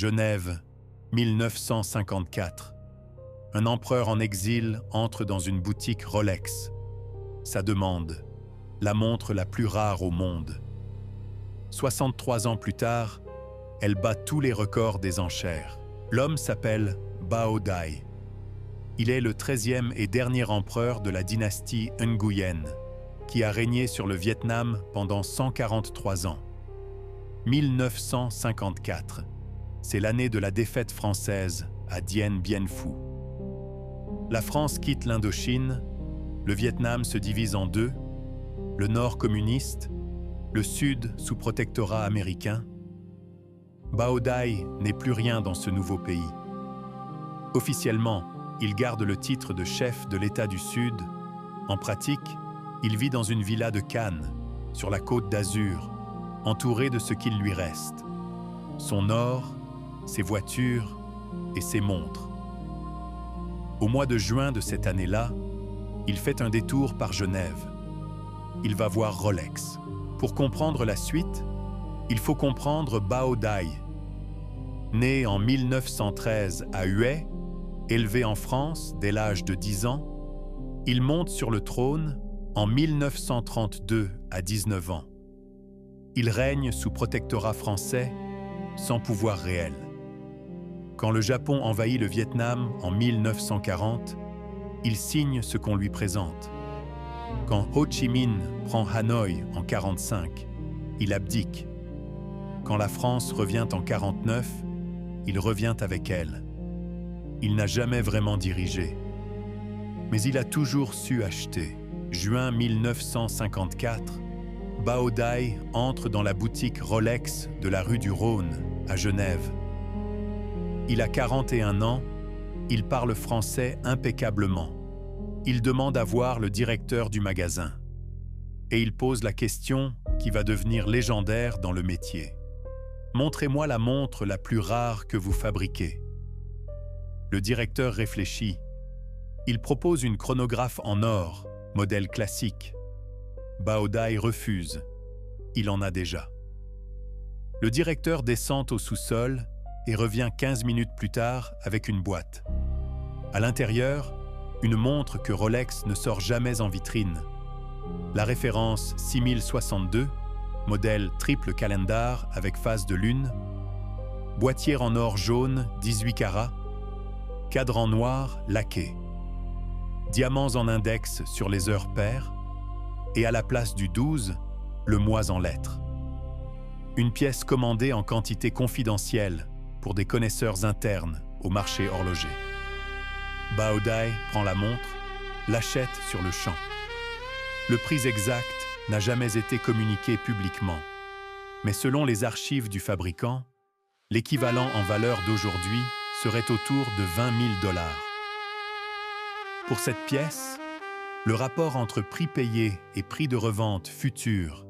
Genève, 1954. Un empereur en exil entre dans une boutique Rolex. Ça demande la montre la plus rare au monde. 63 ans plus tard, elle bat tous les records des enchères. L'homme s'appelle Bao Dai. Il est le 13e et dernier empereur de la dynastie Nguyen, qui a régné sur le Vietnam pendant 143 ans. 1954, c'est l'année de la défaite française à Dien Bien Phu. La France quitte l'Indochine, le Vietnam se divise en deux, le nord communiste, le sud sous protectorat américain. Bao Dai n'est plus rien dans ce nouveau pays. Officiellement, il garde le titre de chef de l'État du Sud. En pratique, il vit dans une villa de Cannes, sur la côte d'Azur, entouré de ce qu'il lui reste. Son or, ses voitures et ses montres. Au mois de juin de cette année-là, il fait un détour par Genève. Il va voir Rolex. Pour comprendre la suite, il faut comprendre Bao Dai. Né en 1913 à Hue, élevé en France dès l'âge de 10 ans, il monte sur le trône en 1932 à 19 ans. Il règne sous protectorat français, sans pouvoir réel. Quand le Japon envahit le Vietnam en 1940, il signe ce qu'on lui présente. Quand Ho Chi Minh prend Hanoï en 1945, il abdique. Quand la France revient en 1949, il revient avec elle. Il n'a jamais vraiment dirigé. Mais il a toujours su acheter. Juin 1954, Bao Dai entre dans la boutique Rolex de la rue du Rhône, à Genève. Il a 41 ans, il parle français impeccablement. Il demande à voir le directeur du magasin. Et il pose la question qui va devenir légendaire dans le métier. « Montrez-moi la montre la plus rare que vous fabriquez. » Le directeur réfléchit. Il propose une chronographe en or, modèle classique. Bao Dai refuse. Il en a déjà. Le directeur descend au sous-sol et revient 15 minutes plus tard avec une boîte. À l'intérieur, une montre que Rolex ne sort jamais en vitrine. La référence 6062, modèle triple calendar avec phase de lune, boîtier en or jaune 18 carats, cadran noir laqué, diamants en index sur les heures paires, et à la place du 12, le mois en lettres. Une pièce commandée en quantité confidentielle pour des connaisseurs internes au marché horloger. Bao Dai prend la montre, l'achète sur le champ. Le prix exact n'a jamais été communiqué publiquement, mais selon les archives du fabricant, l'équivalent en valeur d'aujourd'hui serait autour de 20 000 $. Pour cette pièce, le rapport entre prix payé et prix de revente futur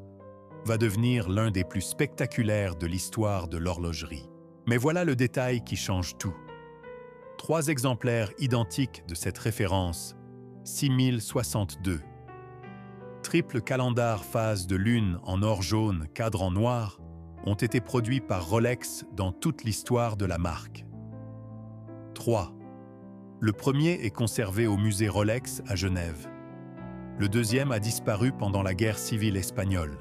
va devenir l'un des plus spectaculaires de l'histoire de l'horlogerie. Mais voilà le détail qui change tout. 3 exemplaires identiques de cette référence, 6062. Triple calendar phase de lune en or jaune, cadran noir, ont été produits par Rolex dans toute l'histoire de la marque. 3. Le premier est conservé au musée Rolex à Genève. Le deuxième a disparu pendant la guerre civile espagnole.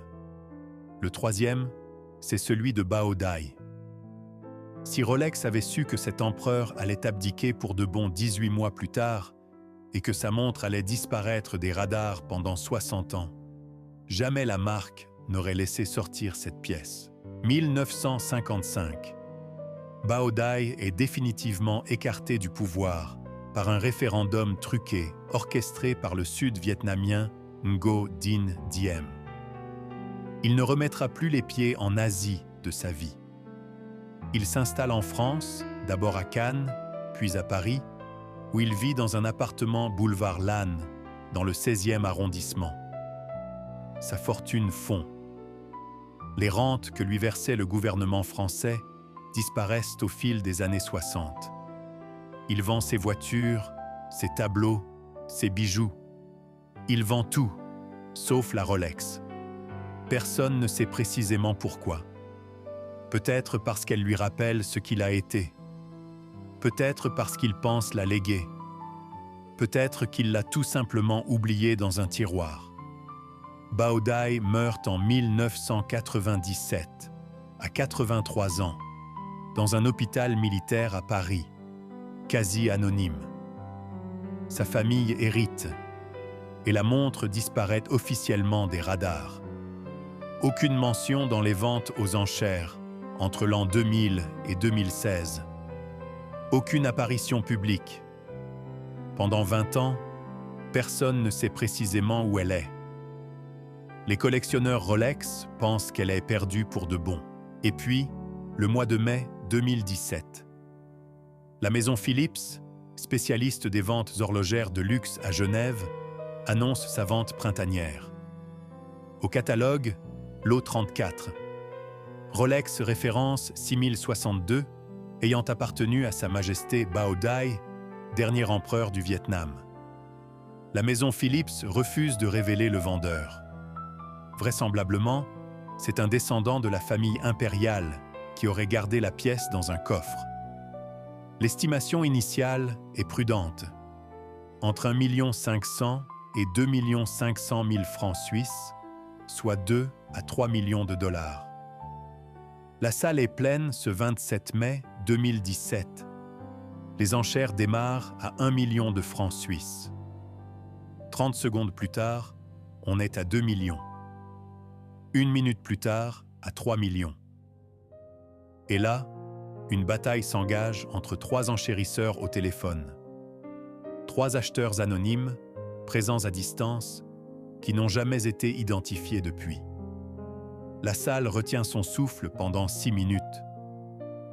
Le troisième, c'est celui de Bao Dai. Si Rolex avait su que cet empereur allait abdiquer pour de bons 18 mois plus tard et que sa montre allait disparaître des radars pendant 60 ans, jamais la marque n'aurait laissé sortir cette pièce. 1955. Bao Dai est définitivement écarté du pouvoir par un référendum truqué orchestré par le sud-vietnamien Ngo Dinh Diem. Il ne remettra plus les pieds en Asie de sa vie. Il s'installe en France, d'abord à Cannes, puis à Paris, où il vit dans un appartement boulevard Lannes, dans le 16e arrondissement. Sa fortune fond. Les rentes que lui versait le gouvernement français disparaissent au fil des années 60. Il vend ses voitures, ses tableaux, ses bijoux. Il vend tout, sauf la Rolex. Personne ne sait précisément pourquoi. Peut-être parce qu'elle lui rappelle ce qu'il a été. Peut-être parce qu'il pense la léguer. Peut-être qu'il l'a tout simplement oubliée dans un tiroir. Bao Dai meurt en 1997, à 83 ans, dans un hôpital militaire à Paris, quasi anonyme. Sa famille hérite, et la montre disparaît officiellement des radars. Aucune mention dans les ventes aux enchères entre l'an 2000 et 2016. Aucune apparition publique. Pendant 20 ans, personne ne sait précisément où elle est. Les collectionneurs Rolex pensent qu'elle est perdue pour de bon. Et puis, le mois de mai 2017. La maison Philips, spécialiste des ventes horlogères de luxe à Genève, annonce sa vente printanière. Au catalogue, lot 34. Rolex référence 6062, ayant appartenu à Sa Majesté Bao Dai, dernier empereur du Vietnam. La maison Philips refuse de révéler le vendeur. Vraisemblablement, c'est un descendant de la famille impériale qui aurait gardé la pièce dans un coffre. L'estimation initiale est prudente. Entre 1 500 000 et 2 500 000 francs suisses, soit 2 à 3 millions de dollars. La salle est pleine ce 27 mai 2017. Les enchères démarrent à 1 million de francs suisses. 30 secondes plus tard, on est à 2 millions. 1 minute plus tard, à 3 millions. Et là, une bataille s'engage entre 3 enchérisseurs au téléphone. 3 acheteurs anonymes, présents à distance, qui n'ont jamais été identifiés depuis. La salle retient son souffle pendant 6 minutes.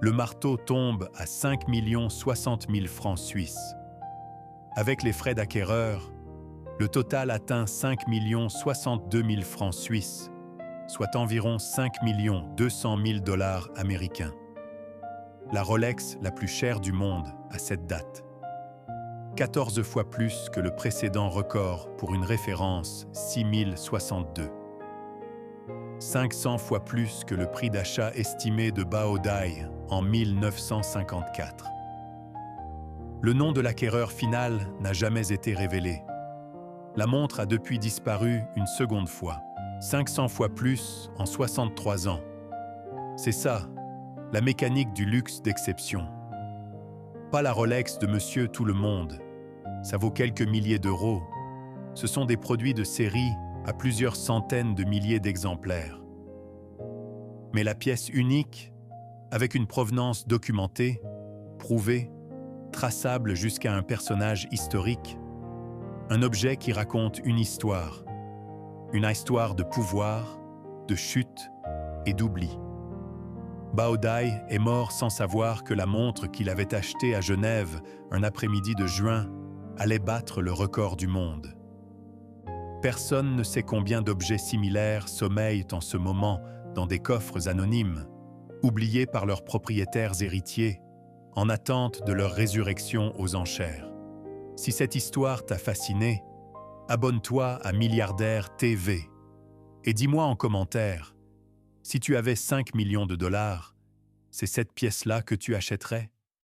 Le marteau tombe à 5 060 000 francs suisses. Avec les frais d'acquéreur, le total atteint 5 062 000 francs suisses, soit environ 5 200 000 dollars américains. La Rolex la plus chère du monde à cette date. 14 fois plus que le précédent record pour une référence 6062. 500 fois plus que le prix d'achat estimé de Bao Dai en 1954. Le nom de l'acquéreur final n'a jamais été révélé. La montre a depuis disparu une seconde fois, 500 fois plus en 63 ans. C'est ça, la mécanique du luxe d'exception. Pas la Rolex de Monsieur Tout le Monde. Ça vaut quelques milliers d'euros. Ce sont des produits de série à plusieurs centaines de milliers d'exemplaires. Mais la pièce unique, avec une provenance documentée, prouvée, traçable jusqu'à un personnage historique, un objet qui raconte une histoire de pouvoir, de chute et d'oubli. Bao Dai est mort sans savoir que la montre qu'il avait achetée à Genève un après-midi de juin allait battre le record du monde. Personne ne sait combien d'objets similaires sommeillent en ce moment dans des coffres anonymes, oubliés par leurs propriétaires héritiers, en attente de leur résurrection aux enchères. Si cette histoire t'a fasciné, abonne-toi à Milliardaire TV et dis-moi en commentaire, si tu avais 5 millions de dollars, c'est cette pièce-là que tu achèterais ?